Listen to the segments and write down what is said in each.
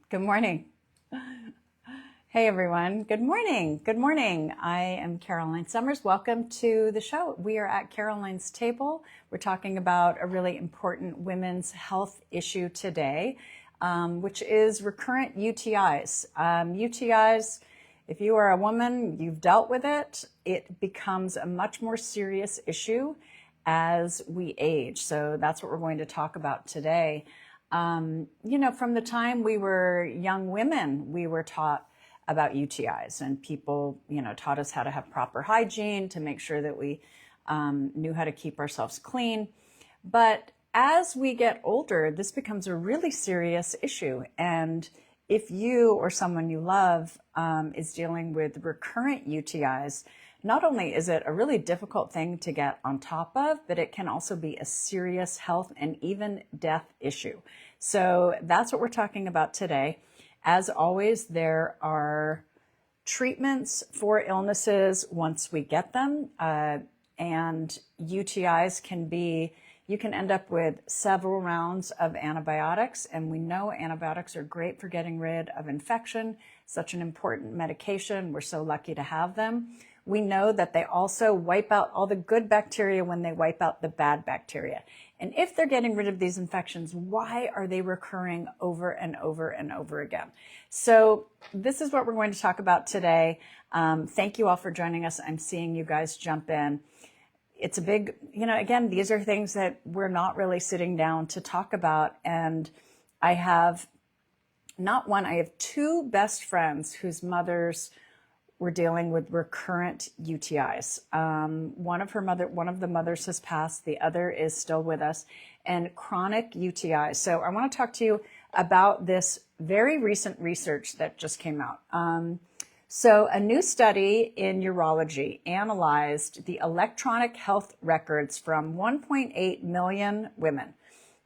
Good morning. Hey everyone. Good morning. Good morning. I am Caroline Summers. Welcome to the show. We are at Caroline's table. We're talking about a really important women's health issue today, which is recurrent UTIs. UTIs, if you are a woman, you've dealt with it, it becomes a much more serious issue as we age. So that's what we're going to talk about today. From the time we were young women, we were taught about UTIs, and people, taught us how to have proper hygiene to make sure that we knew how to keep ourselves clean. But as we get older, this becomes a really serious issue. And if you or someone you love is dealing with recurrent UTIs, not only is it a really difficult thing to get on top of, but it can also be a serious health and even death issue. So that's what we're talking about today. As always, there are treatments for illnesses once we get them, and UTIs you can end up with several rounds of antibiotics, and we know antibiotics are great for getting rid of infection, such an important medication. We're so lucky to have them. We know that they also wipe out all the good bacteria when they wipe out the bad bacteria. And if they're getting rid of these infections, why are they recurring over and over and over again? So this is what we're going to talk about today. Thank you all for joining us. I'm seeing you guys jump in. It's a big, again, these are things that we're not really sitting down to talk about. And I have I have two best friends whose mothers were dealing with recurrent UTIs. One of the mothers has passed, the other is still with us, and chronic UTIs. So I want to talk to you about this very recent research that just came out. So a new study in urology analyzed the electronic health records from 1.8 million women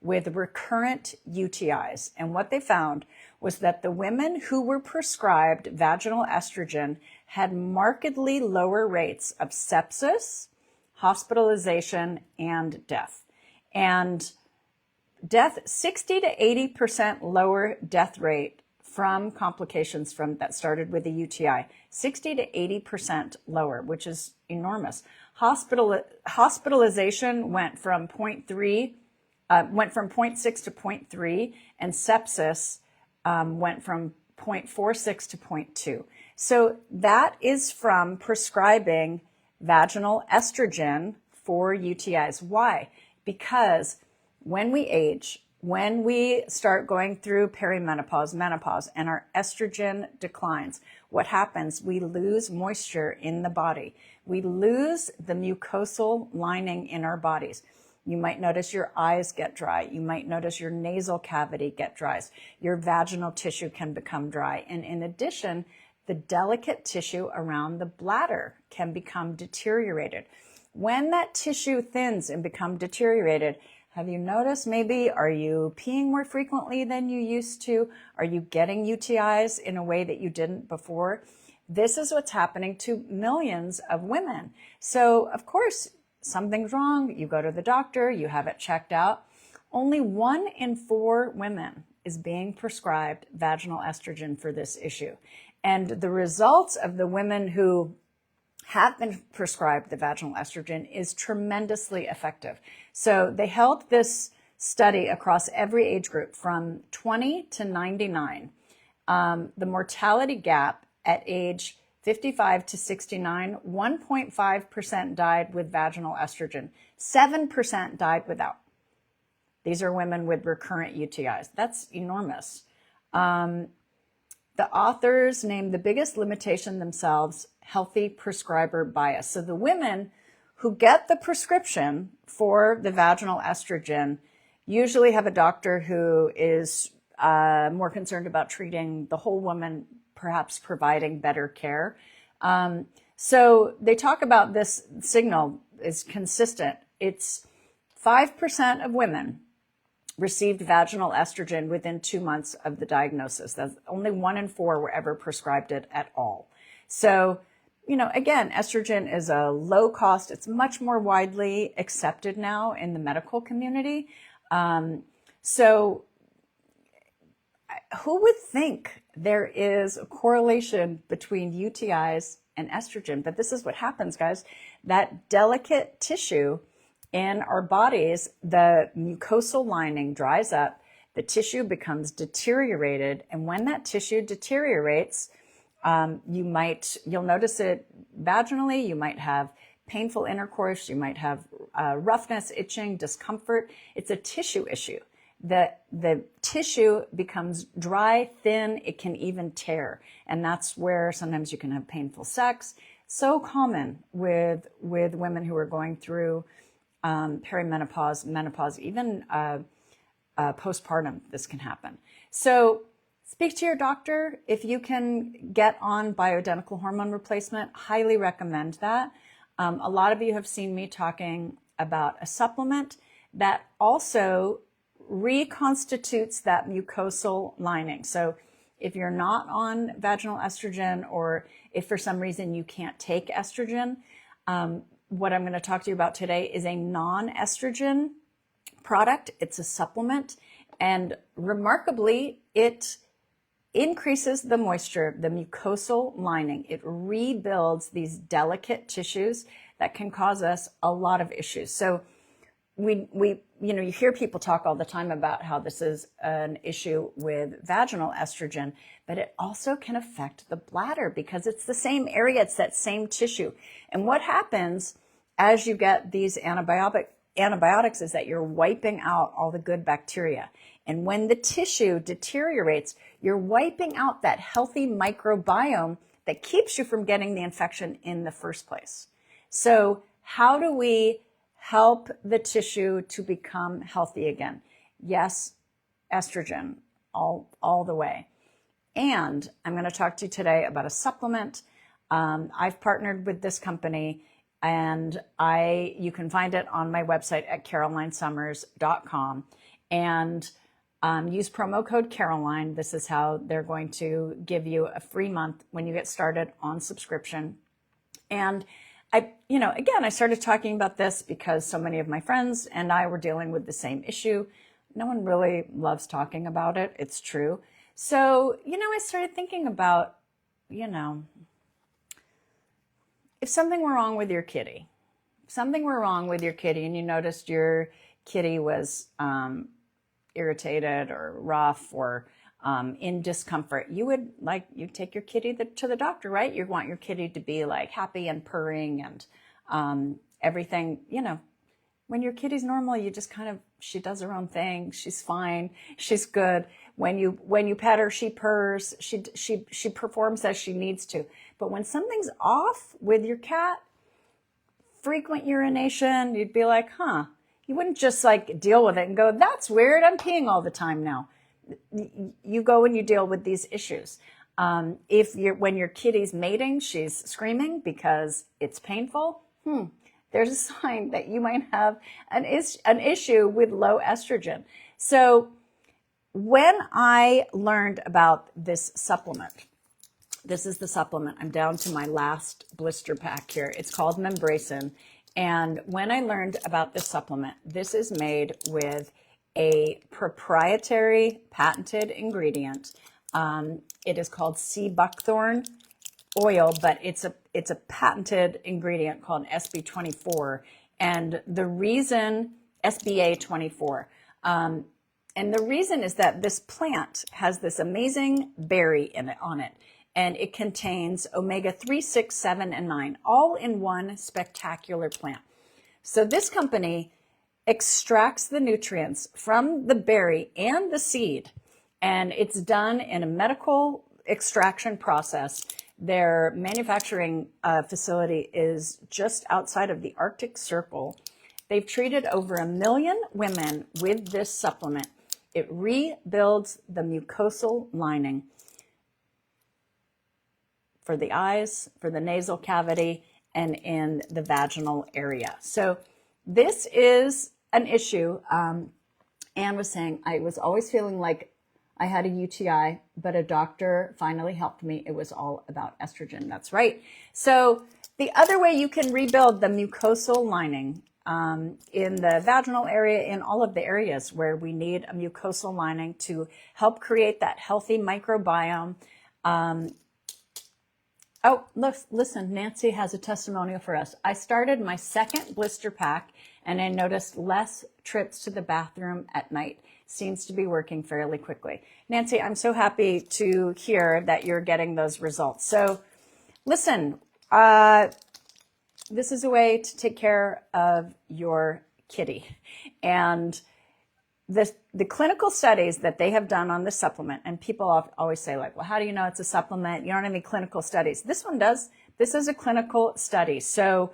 with recurrent UTIs. And what they found was that the women who were prescribed vaginal estrogen had markedly lower rates of sepsis, hospitalization, and death. And 60 to 80% lower death rate from complications that started with a UTI, 60 to 80% lower, which is enormous. Hospitalization went from 0.6 to 0.3, and sepsis went from 0.46 to 0.2. So that is from prescribing vaginal estrogen for UTIs. Why? Because when we age, when we start going through perimenopause, menopause, and our estrogen declines, what happens? We lose moisture in the body. We lose the mucosal lining in our bodies. You might notice your eyes get dry. You might notice your nasal cavity get dry. Your vaginal tissue can become dry. And in addition, the delicate tissue around the bladder can become deteriorated. When that tissue thins and become deteriorated, have you noticed are you peeing more frequently than you used to? Are you getting UTIs in a way that you didn't before? This is what's happening to millions of women. So, of course, something's wrong. You go to the doctor, you have it checked out. Only 1 in 4 women is being prescribed vaginal estrogen for this issue. And the results of the women who have been prescribed the vaginal estrogen is tremendously effective. So they held this study across every age group from 20 to 99. The mortality gap at age 55 to 69, 1.5% died with vaginal estrogen. 7% died without. These are women with recurrent UTIs. That's enormous. The authors named the biggest limitation themselves healthy prescriber bias. So the women who get the prescription for the vaginal estrogen usually have a doctor who is more concerned about treating the whole woman, perhaps providing better care. So they talk about this signal is consistent. It's 5% of women received vaginal estrogen within 2 months of the diagnosis. That's only 1 in 4 were ever prescribed it at all. So, again, estrogen is a low cost. It's much more widely accepted now in the medical community. So who would think there is a correlation between UTIs and estrogen? But this is what happens, guys. That delicate tissue in our bodies, the mucosal lining dries up, the tissue becomes deteriorated. And when that tissue deteriorates, you'll notice it vaginally, you might have painful intercourse, you might have roughness, itching, discomfort. It's a tissue issue. The tissue becomes dry, thin, it can even tear. And that's where sometimes you can have painful sex. So common with women who are going through perimenopause, menopause, even postpartum, this can happen. So speak to your doctor. If you can get on bioidentical hormone replacement, highly recommend that. A lot of you have seen me talking about a supplement that also reconstitutes that mucosal lining. So if you're not on vaginal estrogen, or if for some reason you can't take estrogen, what I'm going to talk to you about today is a non-estrogen product. It's a supplement, and remarkably, it increases the moisture, the mucosal lining. It rebuilds these delicate tissues that can cause us a lot of issues. So you hear people talk all the time about how this is an issue with vaginal estrogen, but it also can affect the bladder because it's the same area, it's that same tissue. And what happens as you get these antibiotics is that you're wiping out all the good bacteria. And when the tissue deteriorates, you're wiping out that healthy microbiome that keeps you from getting the infection in the first place. So how do we help the tissue to become healthy again? Yes, estrogen, all the way. And I'm going to talk to you today about a supplement. I've partnered with this company, and you can find it on my website at carolinesummers.com. And use promo code Caroline. This is how they're going to give you a free month when you get started on subscription. And I started talking about this because so many of my friends and I were dealing with the same issue. No one really loves talking about it. It's true. So, I started thinking about, if something were wrong with your kitty, and you noticed your kitty was irritated or rough or in discomfort, you'd take your kitty to the doctor, right? You want your kitty to be like happy and purring and everything. When your kitty's normal, you just she does her own thing. She's fine. She's good. When you pet her, she purrs. She performs as she needs to. But when something's off with your cat, frequent urination, you'd be like, you wouldn't just deal with it and go, that's weird, I'm peeing all the time now. You go and you deal with these issues. When your kitty's mating, she's screaming because it's painful. There's a sign that you might have an issue with low estrogen. So when I learned about this supplement, this is the supplement. I'm down to my last blister pack here. It's called Membracin. And when I learned about this supplement, this is made with a proprietary patented ingredient. It is called sea buckthorn oil, but it's a patented ingredient called SB24. And the reason, SBA24, and the reason is that this plant has this amazing berry on it. And it contains omega-3, 6, 7, and 9, all in one spectacular plant. So this company extracts the nutrients from the berry and the seed, and it's done in a medical extraction process. Their manufacturing facility is just outside of the Arctic Circle. They've treated over 1 million women with this supplement. It rebuilds the mucosal lining for the eyes, for the nasal cavity, and in the vaginal area. So this is an issue. Anne was saying, I was always feeling like I had a UTI, but a doctor finally helped me. It was all about estrogen. That's right. So the other way you can rebuild the mucosal lining in the vaginal area, in all of the areas where we need a mucosal lining to help create that healthy microbiome. Oh, look, listen, Nancy has a testimonial for us. I started my second blister pack and I noticed less trips to the bathroom at night. Seems to be working fairly quickly. Nancy, I'm so happy to hear that you're getting those results. So listen, this is a way to take care of your kitty. And the clinical studies that they have done on this supplement, and people always say like, well, how do you know it's a supplement? You don't have any clinical studies. This one does. This is a clinical study. So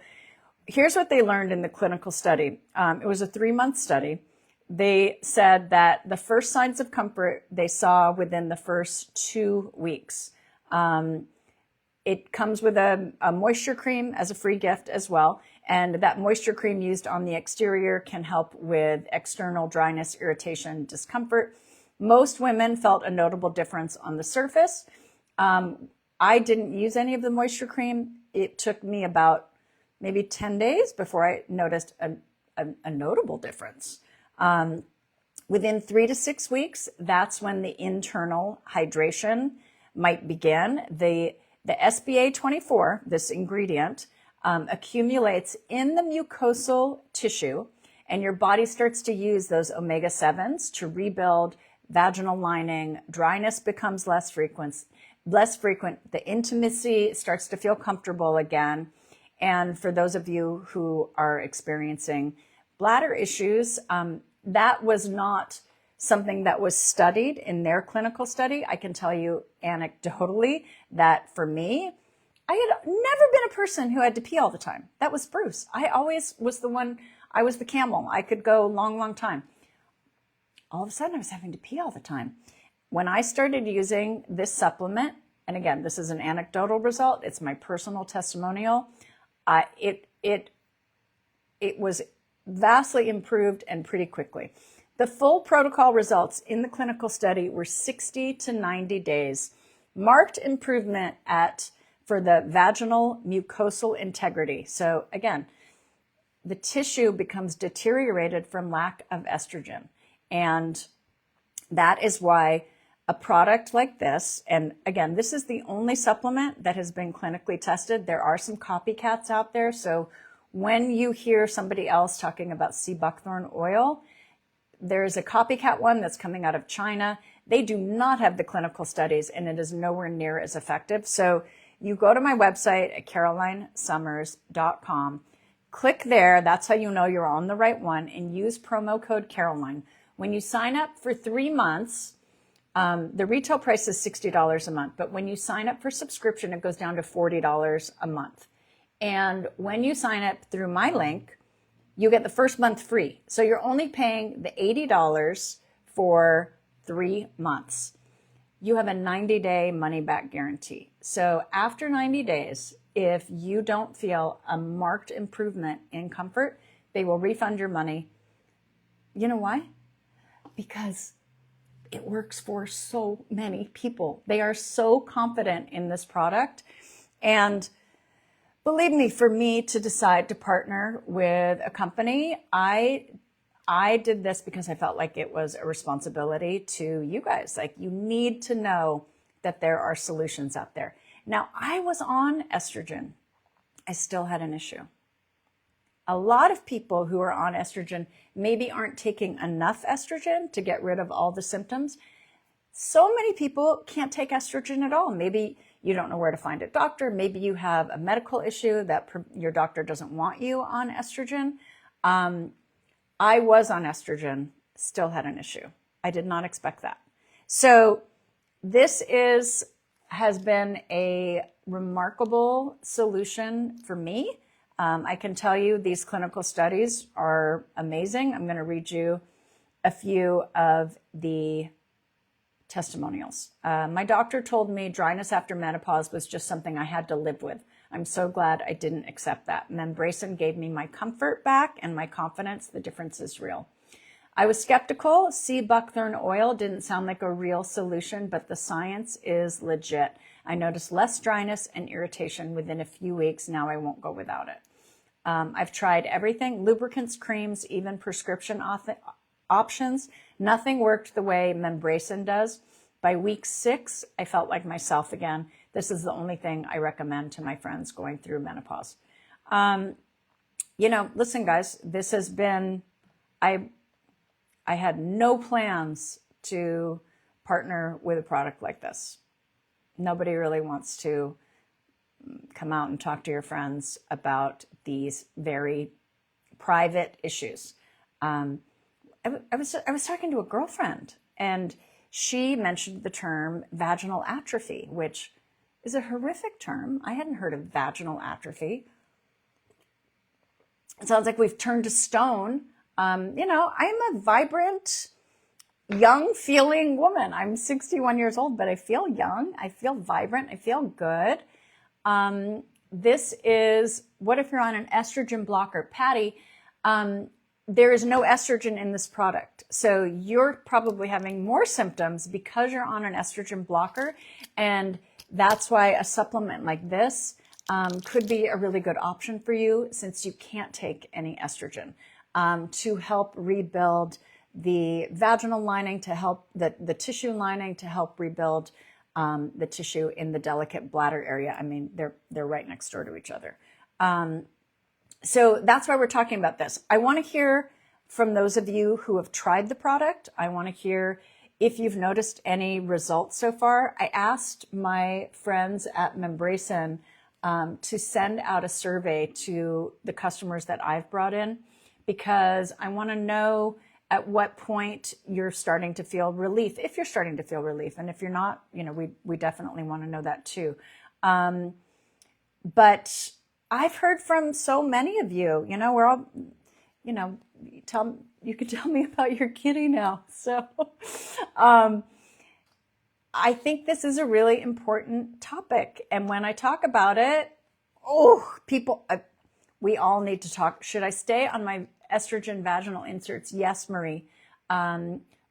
here's what they learned in the clinical study. It was a 3-month study. They said that the first signs of comfort they saw within the first 2 weeks. It comes with a moisture cream as a free gift as well. And that moisture cream used on the exterior can help with external dryness, irritation, discomfort. Most women felt a notable difference on the surface. I didn't use any of the moisture cream. It took me about maybe 10 days before I noticed a notable difference. Within 3 to 6 weeks, that's when the internal hydration might begin. The SBA 24, this ingredient, accumulates in the mucosal tissue, and your body starts to use those omega-7s to rebuild vaginal lining. Dryness becomes less frequent. The intimacy starts to feel comfortable again. And for those of you who are experiencing bladder issues, that was not something that was studied in their clinical study. I can tell you anecdotally that for me, I had never been a person who had to pee all the time. That was Bruce. I always was I was the camel. I could go long, long time. All of a sudden I was having to pee all the time. When I started using this supplement, and again, this is an anecdotal result, it's my personal testimonial, it was vastly improved and pretty quickly. The full protocol results in the clinical study were 60 to 90 days. Marked improvement for the vaginal mucosal integrity. So again, the tissue becomes deteriorated from lack of estrogen. And that is why a product like this, and again, this is the only supplement that has been clinically tested. There are some copycats out there. So when you hear somebody else talking about sea buckthorn oil, there's a copycat one that's coming out of China. They do not have the clinical studies, and it is nowhere near as effective. So you go to my website at carolinesummers.com, click there. That's how you know you're on the right one, and use promo code Caroline. When you sign up for 3 months, the retail price is $60 a month, but when you sign up for subscription, it goes down to $40 a month. And when you sign up through my link, you get the first month free. So you're only paying the $80 for 3 months. You have a 90-day money-back guarantee. So after 90 days, if you don't feel a marked improvement in comfort, they will refund your money. You know why? Because it works for so many people. They are so confident in this product. And believe me, for me to decide to partner with a company, I did this because I felt like it was a responsibility to you guys. Like, you need to know that there are solutions out there. Now, I was on estrogen. I still had an issue. A lot of people who are on estrogen maybe aren't taking enough estrogen to get rid of all the symptoms. So many people can't take estrogen at all. Maybe you don't know where to find a doctor. Maybe you have a medical issue that your doctor doesn't want you on estrogen. I was on estrogen, still had an issue. I did not expect that. So this has been a remarkable solution for me. I can tell you these clinical studies are amazing. I'm going to read you a few of the testimonials. My doctor told me dryness after menopause was just something I had to live with. I'm so glad I didn't accept that. Membracin gave me my comfort back and my confidence. The difference is real. I was skeptical. Sea buckthorn oil didn't sound like a real solution, but the science is legit. I noticed less dryness and irritation within a few weeks. Now I won't go without it. I've tried everything, lubricants, creams, even prescription options. Nothing worked the way Membracin does. By week 6, I felt like myself again. This is the only thing I recommend to my friends going through menopause. Listen, guys, this has been, I had no plans to partner with a product like this. Nobody really wants to come out and talk to your friends about these very private issues. I was talking to a girlfriend, and she mentioned the term vaginal atrophy, which is a horrific term. I hadn't heard of vaginal atrophy. It sounds like we've turned to stone. I'm a vibrant, young feeling woman. I'm 61 years old, but I feel young. I feel vibrant. I feel good. This is, what if you're on an estrogen blocker? Patty, there is no estrogen in this product. So you're probably having more symptoms because you're on an estrogen blocker. And that's why a supplement like this could be a really good option for you, since you can't take any estrogen, to help rebuild the vaginal lining, to help the tissue lining, to help rebuild the tissue in the delicate bladder area. I mean, they're right next door to each other. So that's why we're talking about this. I want to hear from those of you who have tried the product. I want to hear if you've noticed any results so far. I asked my friends at Membracin to send out a survey to the customers that I've brought in, because I want to know at what point you're starting to feel relief, if you're starting to feel relief. And if you're not, we definitely want to know that too. But I've heard from so many of you, we're all, you could tell me about your kitty now. So I think this is a really important topic. And when I talk about it, we all need to talk. Should I stay on my estrogen vaginal inserts? Yes, Marie.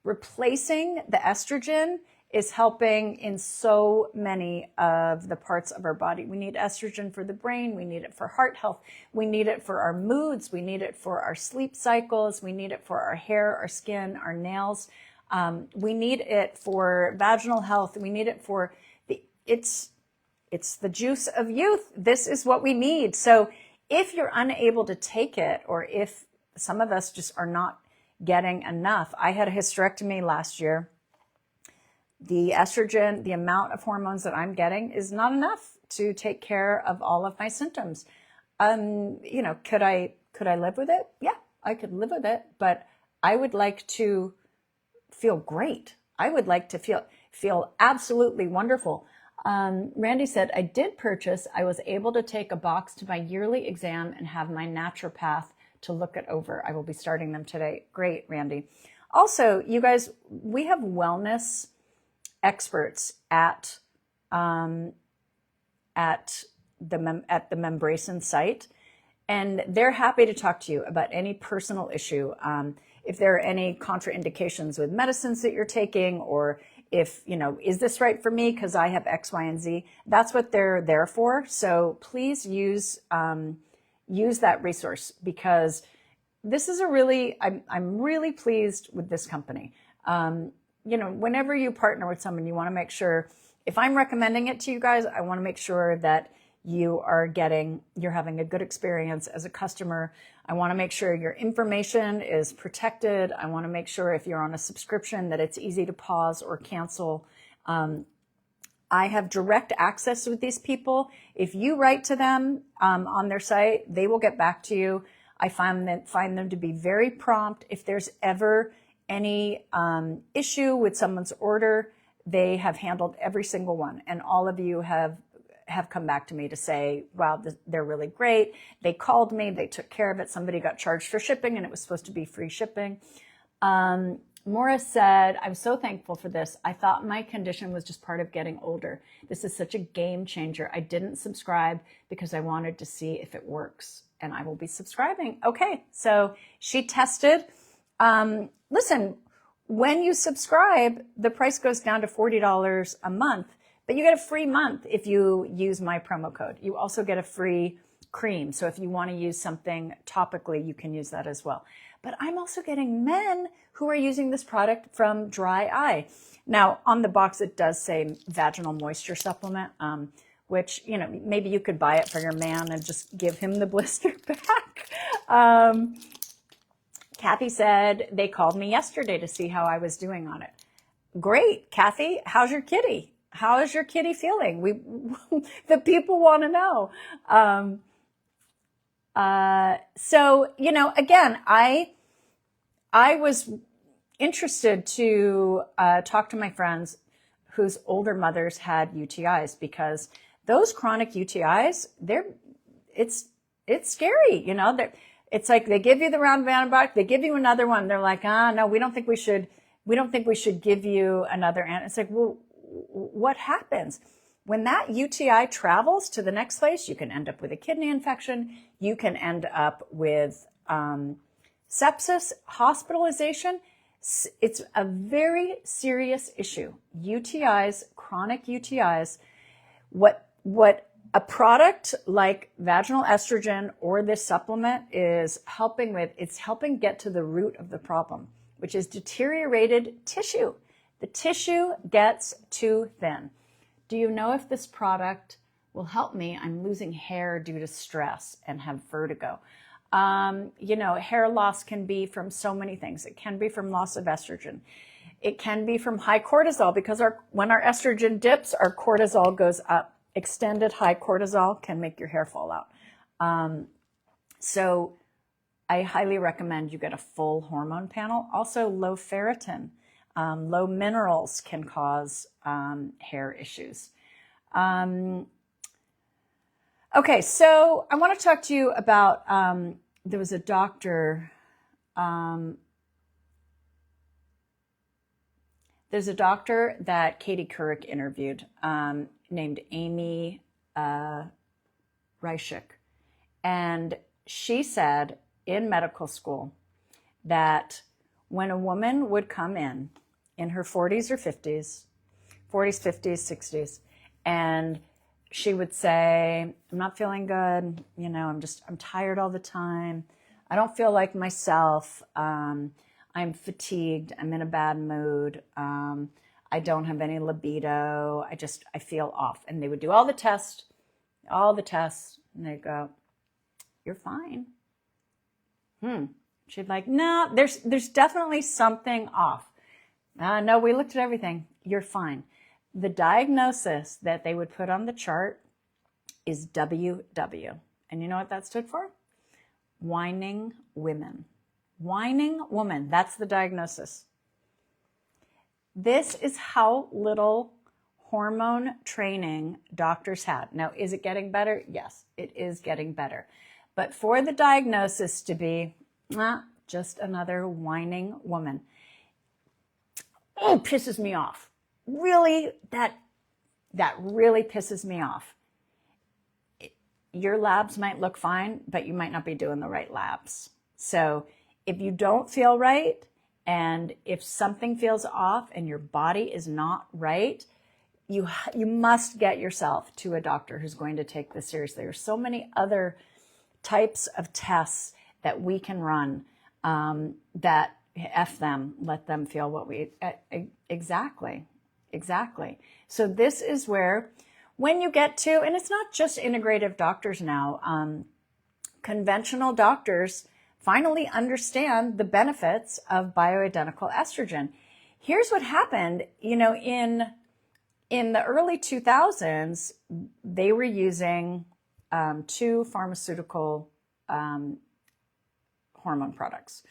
Replacing the estrogen is helping in so many of the parts of our body. We need estrogen for the brain. We need it for heart health. We need it for our moods. We need it for our sleep cycles. We need it for our hair, our skin, our nails. We need it for vaginal health. We need it for it's the juice of youth. This is what we need. So if you're unable to take it, or if some of us just are not getting enough. I had a hysterectomy last year. The estrogen, the amount of hormones that I'm getting is not enough to take care of all of my symptoms. Could I live with it? Yeah, I could live with it, but I would like to feel great. I would like to feel absolutely wonderful. Randy said, I was able to take a box to my yearly exam and have my naturopath to look it over. I will be starting them today. Great, Randy. Also, you guys, we have wellness experts at the Membracin site, and they're happy to talk to you about any personal issue. If there are any contraindications with medicines that you're taking, or if, is this right for me because I have X, Y, and Z? That's what they're there for. So please use that resource, because this is I'm really pleased with this company. Whenever you partner with someone, you want to make sure, if I'm recommending it to you guys, I want to make sure that you're having a good experience as a customer. I want to make sure your information is protected. I want to make sure if you're on a subscription that it's easy to pause or cancel. I have direct access with these people. If you write to them on their site, they will get back to you. I find them to be very prompt. If there's ever any issue with someone's order, they have handled every single one. And all of you have come back to me to say, wow, they're really great. They called me, they took care of it. Somebody got charged for shipping and it was supposed to be free shipping. Morris said, I'm so thankful for this. I thought my condition was just part of getting older. This is such a game changer. I didn't subscribe because I wanted to see if it works, and I will be subscribing. Okay, so she tested. Listen, when you subscribe, the price goes down to $40 a month, but you get a free month if you use my promo code. You also get a free cream. So if you want to use something topically, you can use that as well. But I'm also getting men who are using this product from dry eye. Now, on the box, it does say vaginal moisture supplement, which, you know, maybe you could buy it for your man and just give him the blister back. Kathy said they called me yesterday to see how I was doing on it. Great, Kathy. How's your kitty? How is your kitty feeling? The people want to know. So, you know, again, I was interested to talk to my friends whose older mothers had UTIs, because those chronic UTIs, it's scary, you know. It's like they give you the round of antibiotic, they give you another one, they're like, no, we don't think we should give you another antibiotic. It's like, well, what happens when that UTI travels to the next place? You can end up with a kidney infection. You can end up with sepsis, hospitalization. It's a very serious issue. UTIs, chronic UTIs, what a product like vaginal estrogen or this supplement is helping with, it's helping get to the root of the problem, which is deteriorated tissue. The tissue gets too thin. Do you know if this product will help me? I'm losing hair due to stress and have vertigo. You know, hair loss can be from so many things. It can be from loss of estrogen. It can be from high cortisol, because when our estrogen dips, our cortisol goes up. Extended high cortisol can make your hair fall out. So I highly recommend you get a full hormone panel. Also, low ferritin, low minerals can cause hair issues. Okay, so I want to talk to you about, there was a doctor, there's a doctor that Katie Couric interviewed, named Amy Reichik. And she said in medical school that when a woman would come in her 40s or 50s, 40s, 50s, 60s, and she would say, I'm not feeling good, you know, I'm tired all the time. I don't feel like myself. I'm fatigued. I'm in a bad mood. I don't have any libido. I feel off. And they would do all the tests, and they'd go, you're fine. She'd like, no, there's definitely something off. No, we looked at everything. You're fine. The diagnosis that they would put on the chart is WW. And you know what that stood for? Whining women. Whining woman. That's the diagnosis. This is how little hormone training doctors had. Now, is it getting better? Yes, it is getting better. But for the diagnosis to be just another whining woman, it pisses me off. Really, that really pisses me off. Your labs might look fine, but you might not be doing the right labs. So if you don't feel right, and if something feels off and your body is not right, you must get yourself to a doctor who's going to take this seriously. There's so many other types of tests that we can run that F them, let them feel what we, exactly. So this is where, when you get to, and it's not just integrative doctors now, conventional doctors finally understand the benefits of bioidentical estrogen. Here's what happened, you know, in the early 2000s, they were using two pharmaceutical hormone products,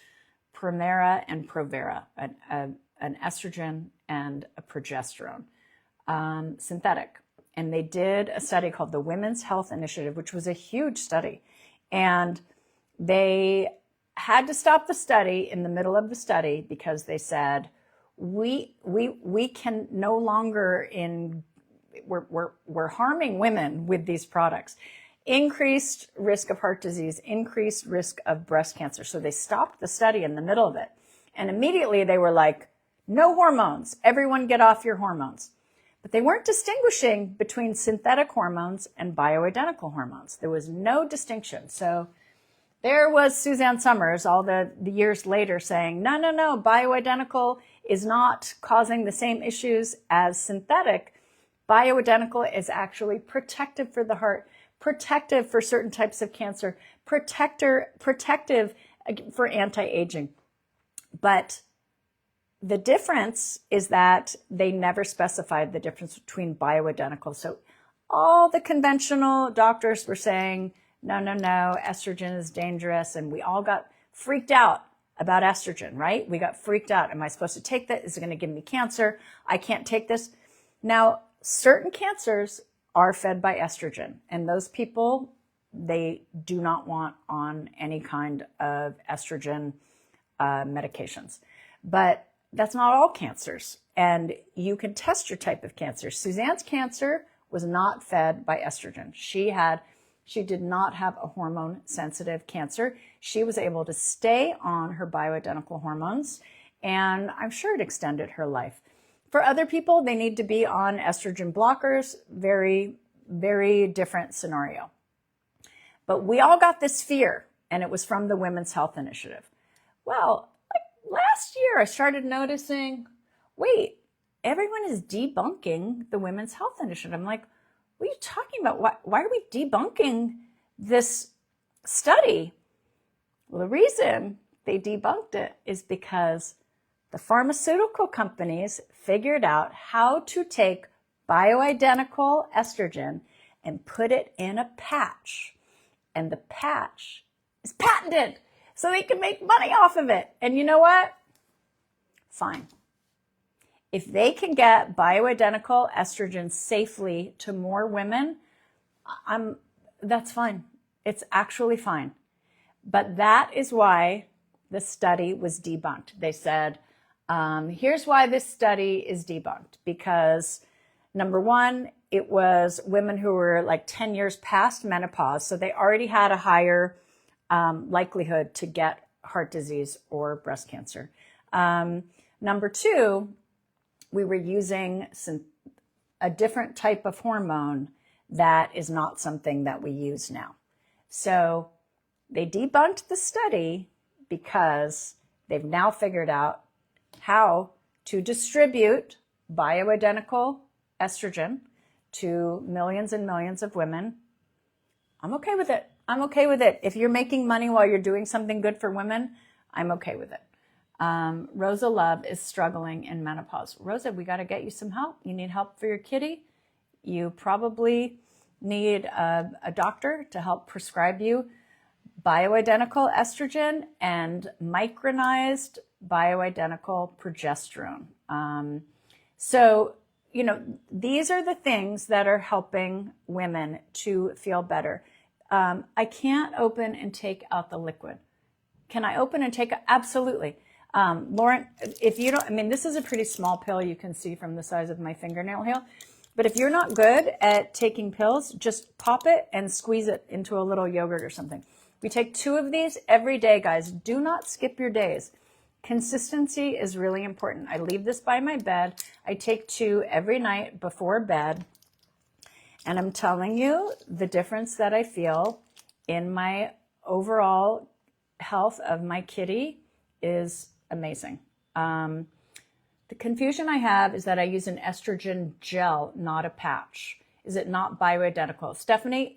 Primera and Provera, an estrogen and a progesterone, synthetic. And they did a study called the Women's Health Initiative, which was a huge study. And they had to stop the study in the middle of the study because they said, we can no longer we're harming women with these products. Increased risk of heart disease, increased risk of breast cancer. So they stopped the study in the middle of it. And immediately they were like, no hormones. Everyone get off your hormones. But they weren't distinguishing between synthetic hormones and bioidentical hormones. There was no distinction. So there was Suzanne Summers all the years later saying, no, bioidentical is not causing the same issues as synthetic. Bioidentical is actually protective for the heart, protective for certain types of cancer, protective for anti-aging. But the difference is that they never specified the difference between bioidentical. So all the conventional doctors were saying, no, estrogen is dangerous. And we all got freaked out about estrogen, right? We got freaked out. Am I supposed to take that? Is it going to give me cancer? I can't take this. Now, certain cancers are fed by estrogen, and those people, they do not want on any kind of estrogen medications. But that's not all cancers, and you can test your type of cancer. Suzanne's cancer was not fed by estrogen. She did not have a hormone-sensitive cancer. She was able to stay on her bioidentical hormones, and I'm sure it extended her life. For other people, they need to be on estrogen blockers. Very, very different scenario. But we all got this fear, and it was from the Women's Health Initiative. Well, last year, I started noticing, wait, everyone is debunking the Women's Health Initiative. I'm like, what are you talking about? Why are we debunking this study? Well, the reason they debunked it is because the pharmaceutical companies figured out how to take bioidentical estrogen and put it in a patch. And the patch is patented, so they can make money off of it. And you know what? Fine. If they can get bioidentical estrogen safely to more women, that's fine. It's actually fine. But that is why the study was debunked. They said, here's why this study is debunked. Because number one, it was women who were like 10 years past menopause, so they already had a higher likelihood to get heart disease or breast cancer. Number two, we were using a different type of hormone that is not something that we use now. So they debunked the study because they've now figured out how to distribute bioidentical estrogen to millions and millions of women. I'm okay with it. I'm okay with it. If you're making money while you're doing something good for women, I'm okay with it. Rosa Love is struggling in menopause. Rosa, we got to get you some help. You need help for your kitty. You probably need a doctor to help prescribe you bioidentical estrogen and micronized bioidentical progesterone. So, these are the things that are helping women to feel better. I can't open and take out the liquid. Can I open and take it? Absolutely. Lauren, if you don't, this is a pretty small pill, you can see from the size of my fingernail heel. But if you're not good at taking pills, just pop it and squeeze it into a little yogurt or something. We take 2 of these every day, guys. Do not skip your days. Consistency is really important. I leave this by my bed. I take 2 every night before bed. And I'm telling you, the difference that I feel in my overall health of my kitty is amazing. The confusion I have is that I use an estrogen gel, not a patch. Is it not bioidentical? Stephanie,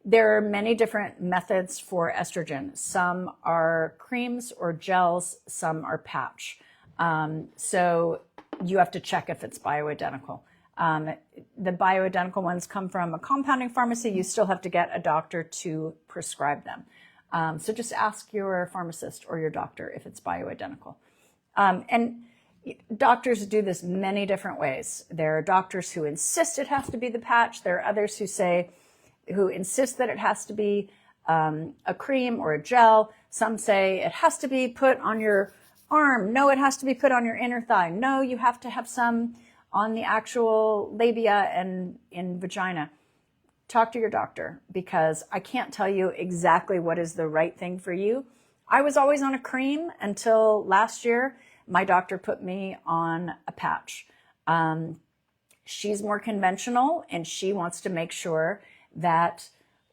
there are many different methods for estrogen. Some are creams or gels, some are patch. So you have to check if it's bioidentical. The bioidentical ones come from a compounding pharmacy. You still have to get a doctor to prescribe them. So just ask your pharmacist or your doctor if it's bioidentical. And doctors do this many different ways. There are doctors who insist it has to be the patch. There are others who insist that it has to be a cream or a gel. Some say it has to be put on your arm. No, it has to be put on your inner thigh. No, you have to have some on the actual labia and in vagina. Talk to your doctor, because I can't tell you exactly what is the right thing for you. I was always on a cream until last year. My doctor put me on a patch. She's more conventional, and she wants to make sure that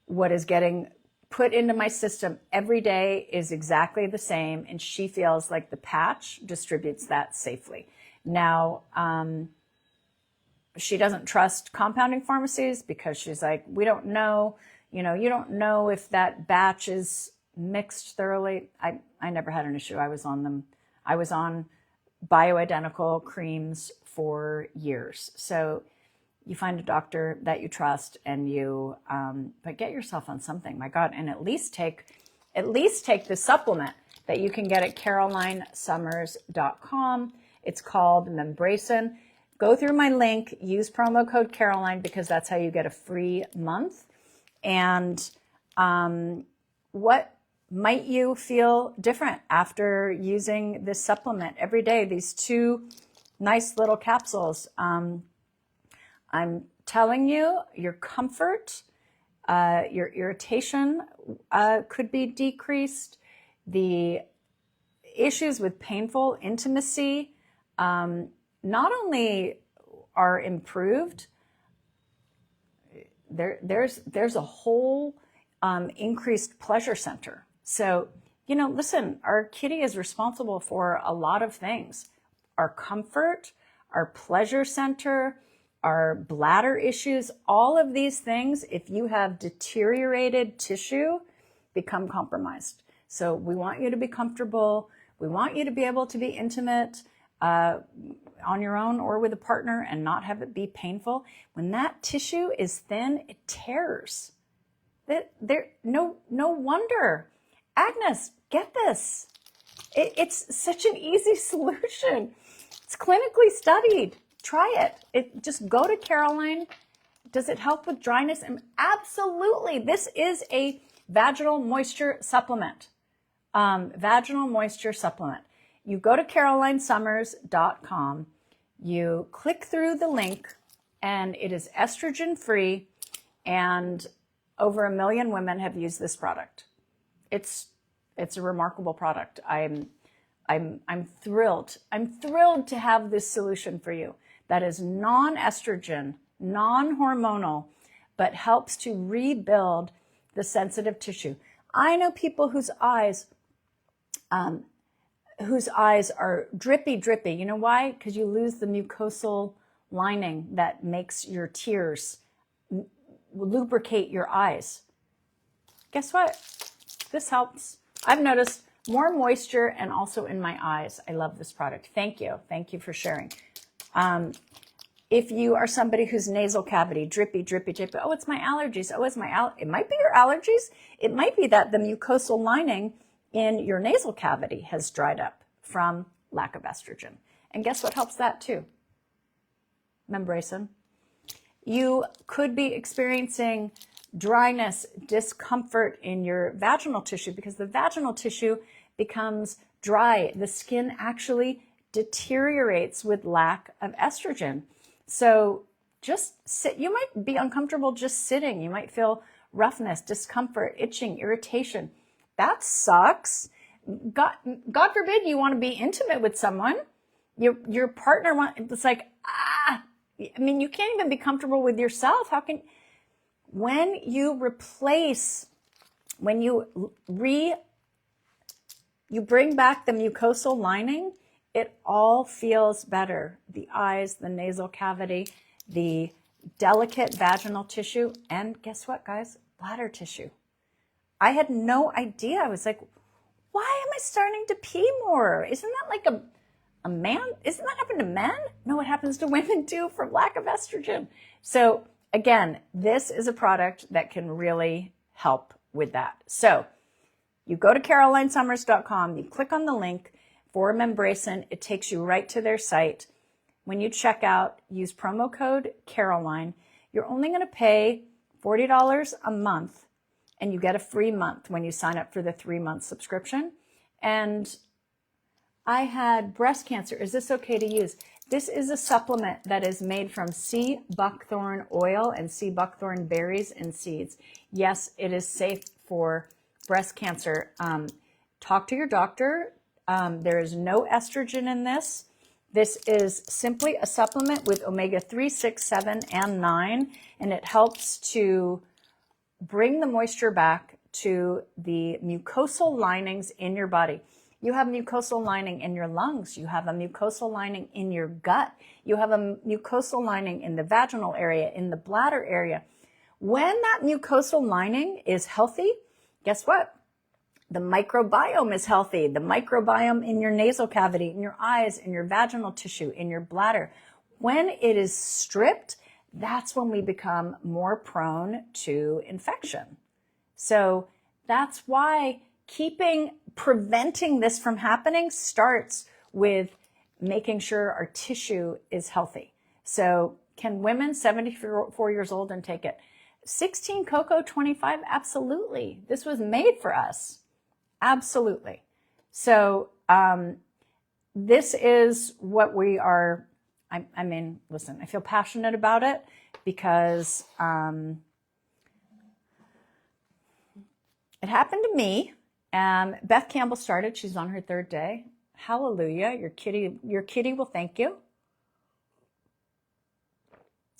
what is getting put into my system every day is exactly the same, and she feels like the patch distributes that safely. Now, she doesn't trust compounding pharmacies because she's like, we don't know, you don't know if that batch is mixed thoroughly. I never had an issue. I was on them. I was on bioidentical creams for years. So you find a doctor that you trust, and you, but get yourself on something, my God, and at least take the supplement that you can get at carolinesummers.com. It's called Membracin. Go through my link, use promo code Caroline, because that's how you get a free month. And what might you feel different after using this supplement every day? These 2 nice little capsules. I'm telling you, your comfort, your irritation could be decreased. The issues with painful intimacy not only are improved, there's a whole increased pleasure center. So, listen, our kitty is responsible for a lot of things. Our comfort, our pleasure center, our bladder issues, all of these things, if you have deteriorated tissue, become compromised. So we want you to be comfortable. We want you to be able to be intimate on your own or with a partner and not have it be painful. When that tissue is thin, it tears. No wonder. Agnes, get this. It's such an easy solution. It's clinically studied. Try it. Just go to Caroline. Does it help with dryness? And absolutely. This is a vaginal moisture supplement. Vaginal moisture supplement. You go to carolinesummers.com. You click through the link, and it is estrogen free, and over 1 million women have used this product. It's a remarkable product. I'm thrilled. I'm thrilled to have this solution for you that is non-estrogen, non-hormonal, but helps to rebuild the sensitive tissue. I know people whose eyes are drippy. You know why? Because you lose the mucosal lining that makes your tears lubricate your eyes. Guess what? This helps. I've noticed more moisture and also in my eyes. I love this product. Thank you. Thank you for sharing. If you are somebody whose nasal cavity, drippy, oh, it's my allergies. Oh, it might be your allergies. It might be that the mucosal lining in your nasal cavity has dried up from lack of estrogen. And guess what helps that too? Membracin. You could be experiencing dryness, discomfort in your vaginal tissue because the vaginal tissue becomes dry. The skin actually deteriorates with lack of estrogen. So just sit. You might be uncomfortable just sitting. You might feel roughness, discomfort, itching, irritation. That sucks. God forbid you want to be intimate with someone. Your partner it's like, you can't even be comfortable with yourself. When you bring back the mucosal lining, it all feels better. The eyes, the nasal cavity, the delicate vaginal tissue, and guess what, guys? Bladder tissue. I had no idea. I was like, why am I starting to pee more? Isn't that like a man? Isn't that happen to men? No, it happens to women too from lack of estrogen. So again, this is a product that can really help with that. So you go to carolinesummers.com, you click on the link for Membracin. It takes you right to their site. When you check out, use promo code Caroline. You're only going to pay $40 a month, and you get a free month when you sign up for the 3-month subscription. And I had breast cancer. Is this okay to use? This is a supplement that is made from sea buckthorn oil and sea buckthorn berries and seeds. Yes, it is safe for breast cancer. Talk to your doctor. There is no estrogen in this. This is simply a supplement with omega-3, 6, 7, and 9, and it helps to bring the moisture back to the mucosal linings in your body. You have mucosal lining in your lungs. You have a mucosal lining in your gut. You have a mucosal lining in the vaginal area, in the bladder area. When that mucosal lining is healthy, guess what? The microbiome is healthy. The microbiome in your nasal cavity, in your eyes, in your vaginal tissue, in your bladder. When it is stripped, that's when we become more prone to infection. So that's why preventing this from happening starts with making sure our tissue is healthy. So can women 74 years old and take it? 16 cocoa, 25? Absolutely. This was made for us. Absolutely. So this is what we are. I mean, listen, I feel passionate about it because it happened to me. Beth Campbell started. She's on her 3rd day. Hallelujah. Your kitty will thank you.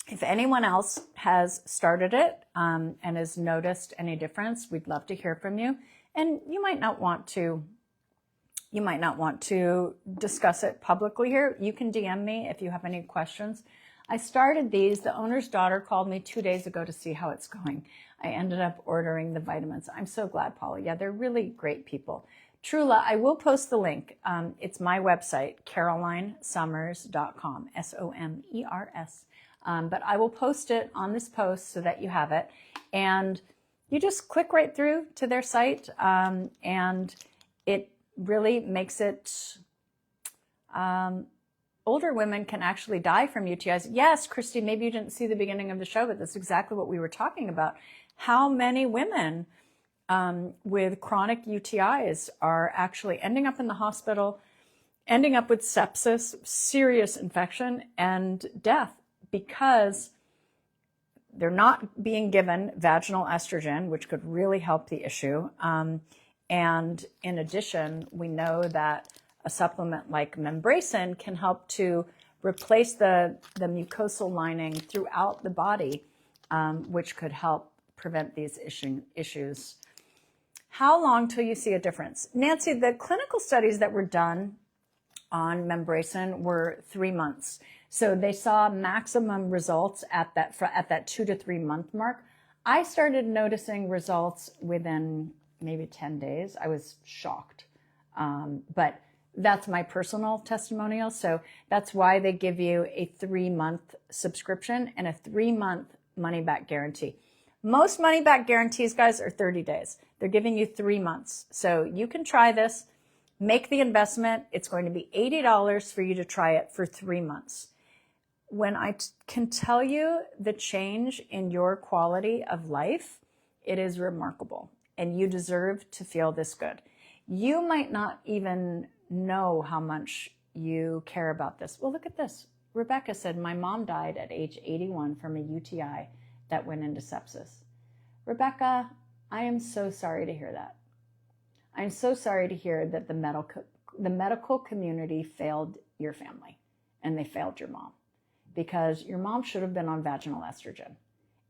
If anyone else has started it and has noticed any difference, we'd love to hear from you. And you might not want to discuss it publicly here. You can DM me if you have any questions. I started these. The owner's daughter called me 2 days ago to see how it's going. I ended up ordering the vitamins. I'm so glad, Paula. Yeah, they're really great people. Trula, I will post the link. It's my website, carolinesummers.com, SOMERS. But I will post it on this post so that you have it. And you just click right through to their site, and it really makes it, older women can actually die from UTIs. Yes, Christy, maybe you didn't see the beginning of the show, but that's exactly what we were talking about. How many women with chronic UTIs are actually ending up in the hospital, ending up with sepsis, serious infection, and death because they're not being given vaginal estrogen, which could really help the issue. And in addition, we know that a supplement like Membracin can help to replace the mucosal lining throughout the body, which could help prevent these issues. How long till you see a difference? Nancy, the clinical studies that were done on Membracin were 3 months. So they saw maximum results at that 2 to 3 month mark. I started noticing results within maybe 10 days. I was shocked. But that's my personal testimonial. So that's why they give you a 3-month subscription and a 3-month money back guarantee. Most money back guarantees, guys, are 30 days. They're giving you 3 months. So you can try this, make the investment. It's going to be $80 for you to try it for 3 months. When I can tell you the change in your quality of life, it is remarkable. And you deserve to feel this good. You might not even know how much you care about this. Well, look at this. Rebecca said, my mom died at age 81 from a UTI that went into sepsis. Rebecca, I am so sorry to hear that. I'm so sorry to hear that the medical community failed your family and they failed your mom, because your mom should have been on vaginal estrogen,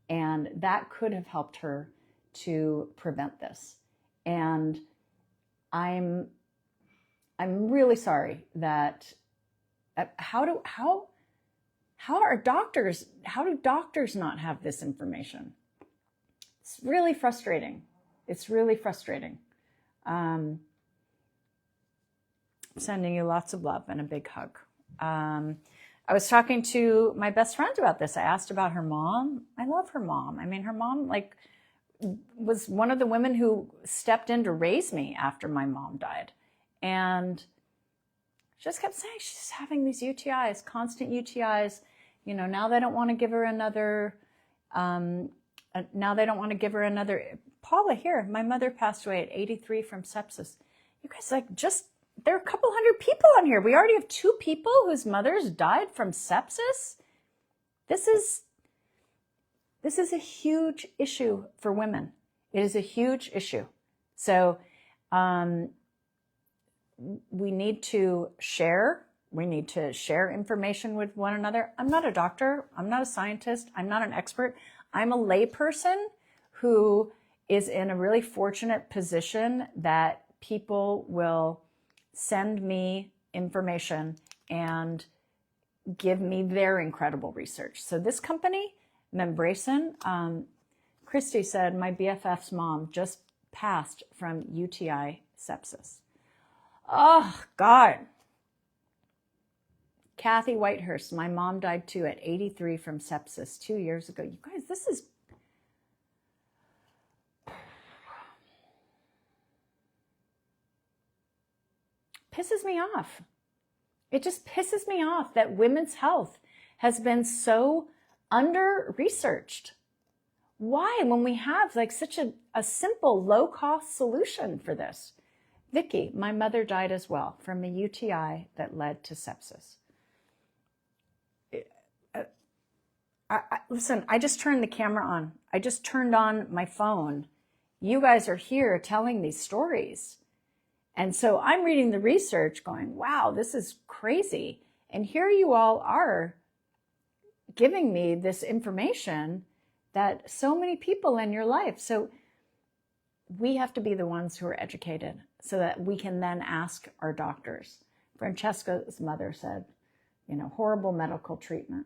and that could have helped her to prevent this. And I'm really sorry that how do doctors not have this information? It's really frustrating. It's really frustrating. Sending you lots of love and a big hug. I was talking to my best friend about this. I asked about her mom. I love her mom. I mean, her mom was one of the women who stepped in to raise me after my mom died. And she just kept saying she's having these UTIs, constant UTIs. You know, now they don't want to give her another, Paula, here, my mother passed away at 83 from sepsis. You guys, there are a couple hundred people on here. We already have 2 people whose mothers died from sepsis. This is a huge issue for women. It is a huge issue. So we need to share We need to share information with one another. I'm not a doctor. I'm not a scientist. I'm not an expert. I'm a layperson who is in a really fortunate position that people will send me information and give me their incredible research. So this company, Membracin, Christy said, my BFF's mom just passed from UTI sepsis. Oh, God. Kathy Whitehurst, my mom died too at 83 from sepsis 2 years ago. You guys, this is... pisses me off. It just pisses me off that women's health has been so under-researched. Why, when we have like such a simple, low-cost solution for this? Vicky, my mother died as well from a UTI that led to sepsis. Listen, I just turned the camera on. I just turned on my phone. You guys are here telling these stories. And so I'm reading the research going, wow, this is crazy. And here you all are giving me this information that so many people in your life. So we have to be the ones who are educated so that we can then ask our doctors. Francesca's mother said, horrible medical treatment.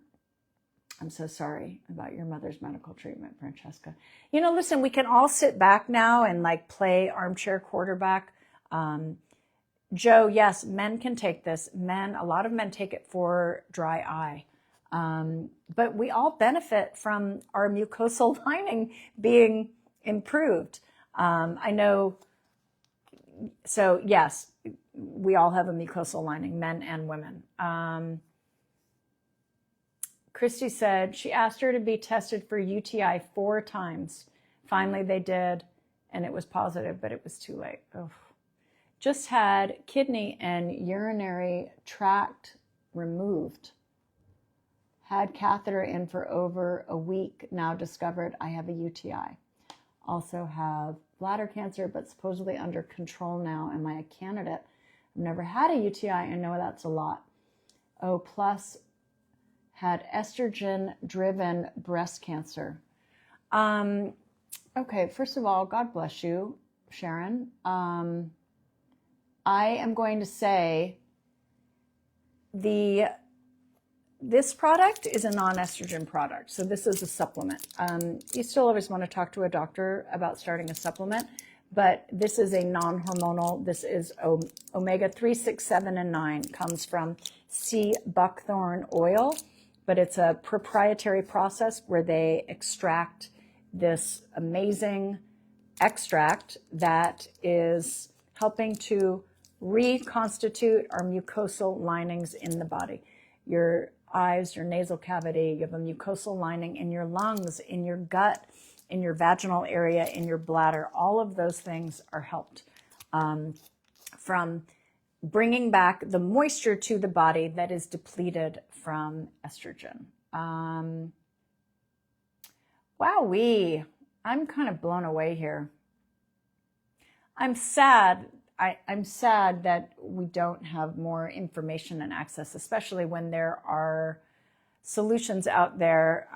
I'm so sorry about your mother's medical treatment, Francesca. Listen, we can all sit back now and like play armchair quarterback. Joe, yes, men can take this. A lot of men take it for dry eye. But we all benefit from our mucosal lining being improved. I know, so yes, we all have a mucosal lining, men and women. Christy said she asked her to be tested for UTI 4 times. Finally, they did, and it was positive, but it was too late. Ugh. Just had kidney and urinary tract removed. Had catheter in for over a week. Now discovered I have a UTI. Also have bladder cancer, but supposedly under control now. Am I a candidate? I've never had a UTI. I know that's a lot. Oh, plus had estrogen-driven breast cancer. Okay, first of all, God bless you, Sharon. I am going to say this product is a non-estrogen product, so this is a supplement. You still always want to talk to a doctor about starting a supplement, but this is a non-hormonal. This is omega-3, 6, 7, and 9. Comes from sea buckthorn oil, but it's a proprietary process where they extract this amazing extract that is helping to reconstitute our mucosal linings in the body. Your eyes, your nasal cavity, you have a mucosal lining in your lungs, in your gut, in your vaginal area, in your bladder. All of those things are helped from bringing back the moisture to the body that is depleted from estrogen. Wowee, I'm kind of blown away here. I'm sad. I'm sad that we don't have more information and access, especially when there are solutions out there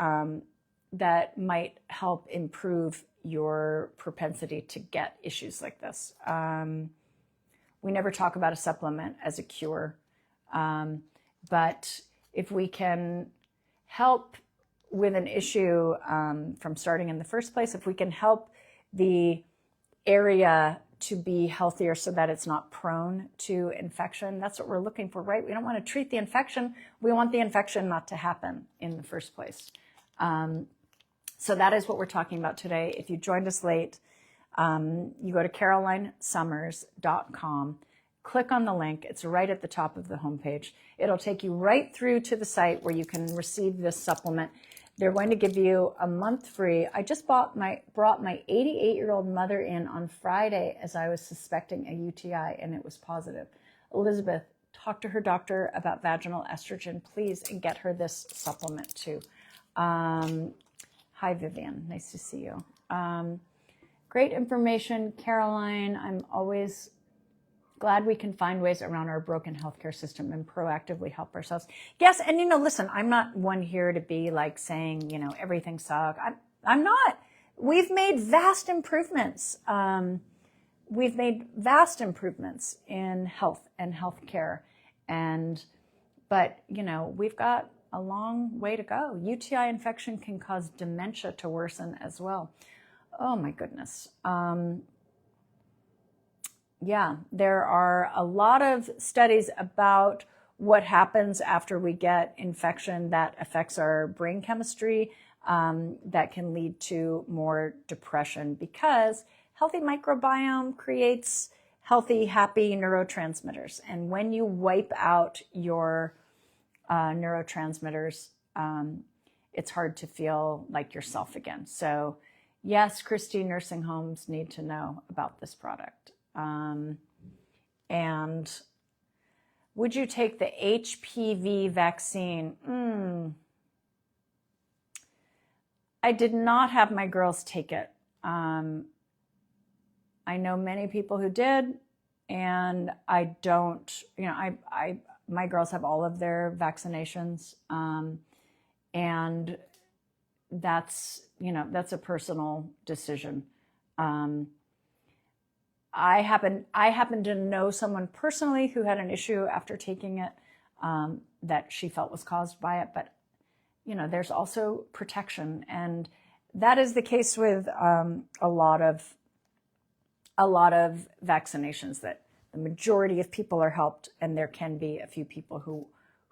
that might help improve your propensity to get issues like this. We never talk about a supplement as a cure, but if we can help with an issue from starting in the first place, if we can help the area to be healthier so that it's not prone to infection. That's what we're looking for, right? We don't want to treat the infection. We want the infection not to happen in the first place. So that is what we're talking about today. If you joined us late, you go to carolinesummers.com, click on the link. It's right at the top of the homepage. It'll take you right through to the site where you can receive this supplement. They're going to give you a month free. I just brought my 88-year-old mother in on Friday as I was suspecting a UTI, and it was positive. Elizabeth, talk to her doctor about vaginal estrogen, please, and get her this supplement too. Hi, Vivian. Nice to see you. Great information, Caroline. I'm always glad we can find ways around our broken healthcare system and proactively help ourselves. Yes, and listen, I'm not one here to be like saying, everything sucks. I'm not. We've made vast improvements. We've made vast improvements in health and healthcare, but we've got a long way to go. UTI infection can cause dementia to worsen as well. Oh my goodness. Yeah, there are a lot of studies about what happens after we get infection that affects our brain chemistry, that can lead to more depression, because healthy microbiome creates healthy, happy neurotransmitters. And when you wipe out your neurotransmitters, it's hard to feel like yourself again. So yes, Christy, nursing homes need to know about this product. And would you take the HPV vaccine? I did not have my girls take it. I know many people who did, and I don't, my girls have all of their vaccinations. And that's a personal decision. I happen to know someone personally who had an issue after taking it, that she felt was caused by it. But, there's also protection. And that is the case with a lot of vaccinations, that the majority of people are helped, and there can be a few people who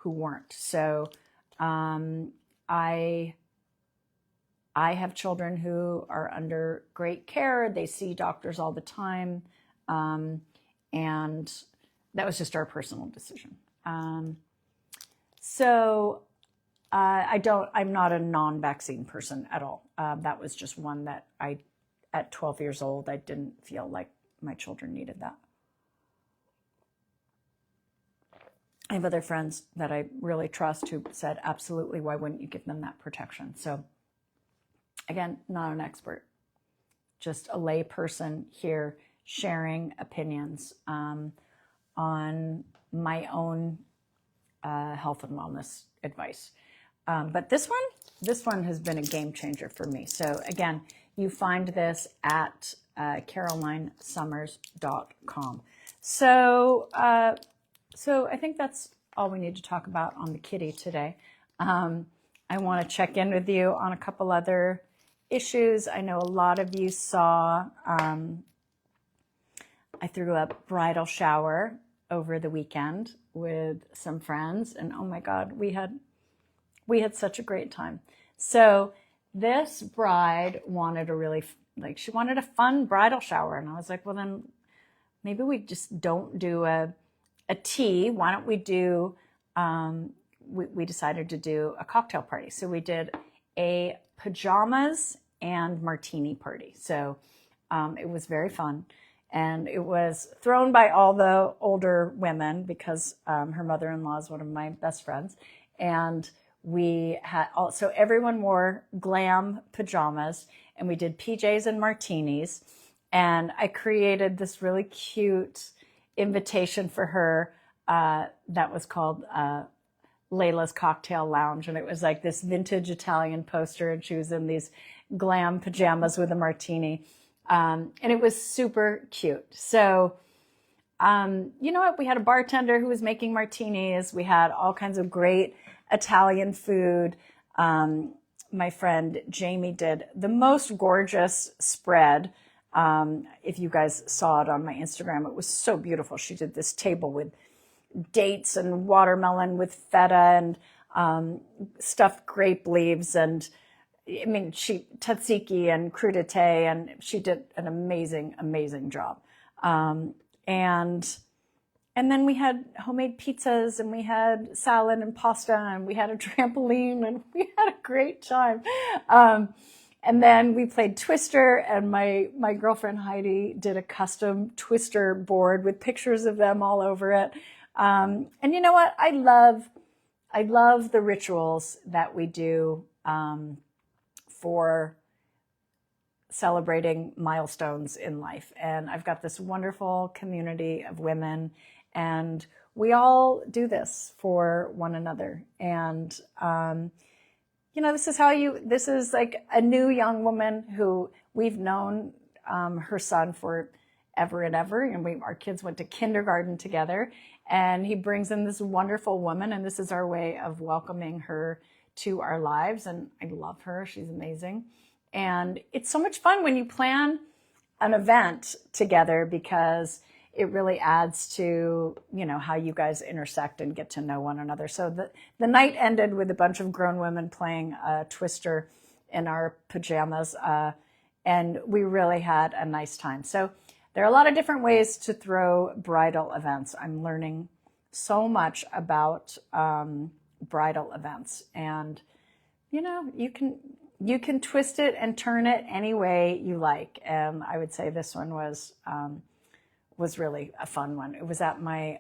weren't. So I have children who are under great care. They see doctors all the time. And that was just our personal decision. I'm not a non-vaccine person at all. That was just one that at 12 years old, I didn't feel like my children needed that. I have other friends that I really trust who said, absolutely, why wouldn't you give them that protection? So again, not an expert, just a lay person here sharing opinions on my own health and wellness advice. But this one has been a game changer for me. So again, you find this at carolinesummers.com. So I think that's all we need to talk about on the kitty today. I want to check in with you on a couple other issues. I know a lot of you saw, I threw a bridal shower over the weekend with some friends, and oh my God, we had such a great time. So this bride wanted she wanted a fun bridal shower, and I was like, well then maybe we just don't do a tea. Why don't we do, we decided to do a cocktail party. So we did a pajamas and martini party. So it was very fun. And it was thrown by all the older women because her mother-in-law is one of my best friends. And we had so everyone wore glam pajamas, and we did PJs and martinis. And I created this really cute invitation for her that was called Layla's Cocktail Lounge. And it was like this vintage Italian poster, and she was in these glam pajamas with a martini. And it was super cute. So, you know what? We had a bartender who was making martinis. We had all kinds of great Italian food. My friend Jamie did the most gorgeous spread. If you guys saw it on my Instagram, it was so beautiful. She did this table with dates and watermelon with feta and stuffed grape leaves, and tzatziki and crudité, and she did an amazing job. And then we had homemade pizzas, and we had salad and pasta, and we had a trampoline, and we had a great time. And then we played Twister, and my girlfriend Heidi did a custom Twister board with pictures of them all over it. And you know what? I love the rituals that we do for celebrating milestones in life. And I've got this wonderful community of women, and we all do this for one another. And, this is like a new young woman who we've known her son for ever and ever. And our kids went to kindergarten together, and he brings in this wonderful woman, and this is our way of welcoming her to our lives. And I love her. She's amazing. And it's so much fun when you plan an event together, because it really adds to, how you guys intersect and get to know one another. So the night ended with a bunch of grown women playing Twister in our pajamas, and we really had a nice time. So there are a lot of different ways to throw bridal events. I'm learning so much about bridal events, and you can twist it and turn it any way you like. And I would say this one was really a fun one. It was at my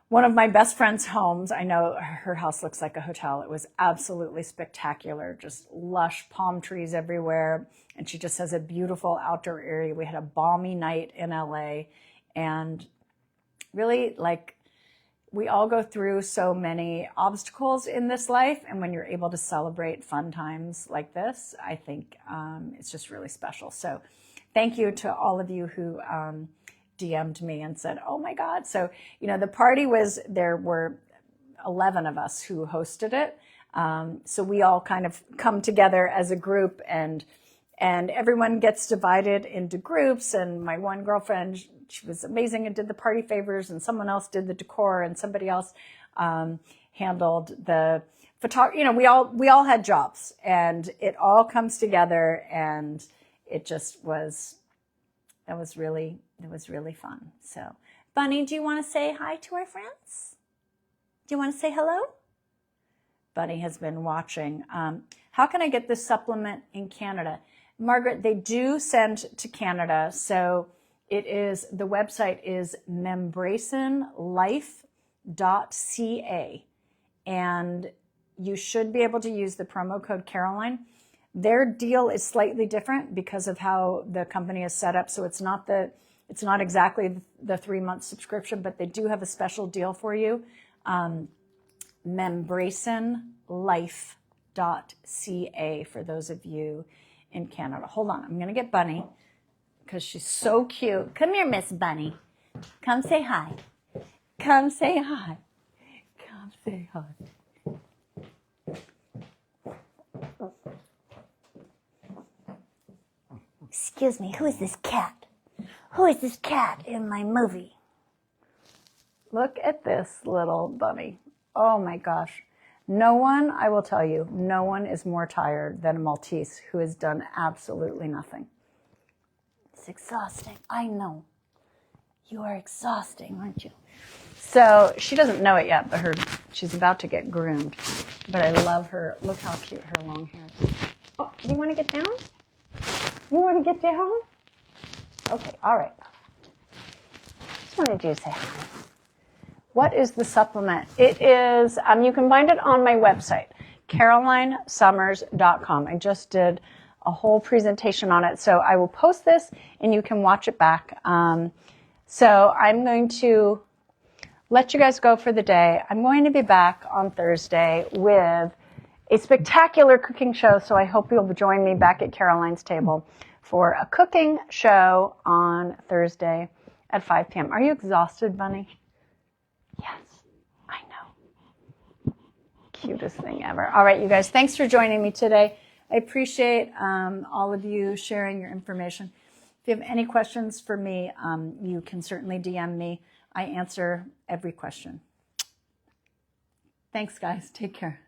one of my best friend's homes. I know her house looks like a hotel. It was absolutely spectacular, just lush palm trees everywhere. And she just has a beautiful outdoor area. We had a balmy night in LA, and really, we all go through so many obstacles in this life. And when you're able to celebrate fun times like this, I think it's just really special. So thank you to all of you who DM'd me and said, oh my God. So, the party there were 11 of us who hosted it. So we all kind of come together as a group, and everyone gets divided into groups. And my one girlfriend, she was amazing and did the party favors, and someone else did the decor, and somebody else handled the photography. We all had jobs, and it all comes together, and it just was, it was really fun. So, Bunny, do you want to say hi to our friends? Do you want to say hello? Bunny has been watching. How can I get this supplement in Canada? Margaret, they do send to Canada. So the website is membracenlife.ca. And you should be able to use the promo code Caroline. Their deal is slightly different because of how the company is set up. So it's not exactly the 3-month subscription, but they do have a special deal for you. Membracenlife.ca for those of you in Canada. Hold on, I'm going to get Bunny because she's so cute. Come here, Miss Bunny. Come say hi. Come say hi. Come say hi. Excuse me, who is this cat? Who is this cat in my movie? Look at this little bunny. Oh my gosh. I will tell you, no one is more tired than a Maltese who has done absolutely nothing. It's exhausting. I know. You are exhausting, aren't you? So she doesn't know it yet, but she's about to get groomed. But I love her. Look how cute her long hair is. Oh, do you want to get down? You want to get down? Okay, all right. Just wanted you to say hi. What is the supplement? It is, you can find it on my website, carolinesummers.com. I just did a whole presentation on it, so I will post this and you can watch it back. So I'm going to let you guys go for the day. I'm going to be back on Thursday with a spectacular cooking show, so I hope you'll join me back at Caroline's table for a cooking show on Thursday at 5 p.m. Are you exhausted, Bunny? Yes, I know. Cutest thing ever. All right, you guys, thanks for joining me today. I appreciate all of you sharing your information. If you have any questions for me, you can certainly DM me. I answer every question. Thanks, guys. Take care.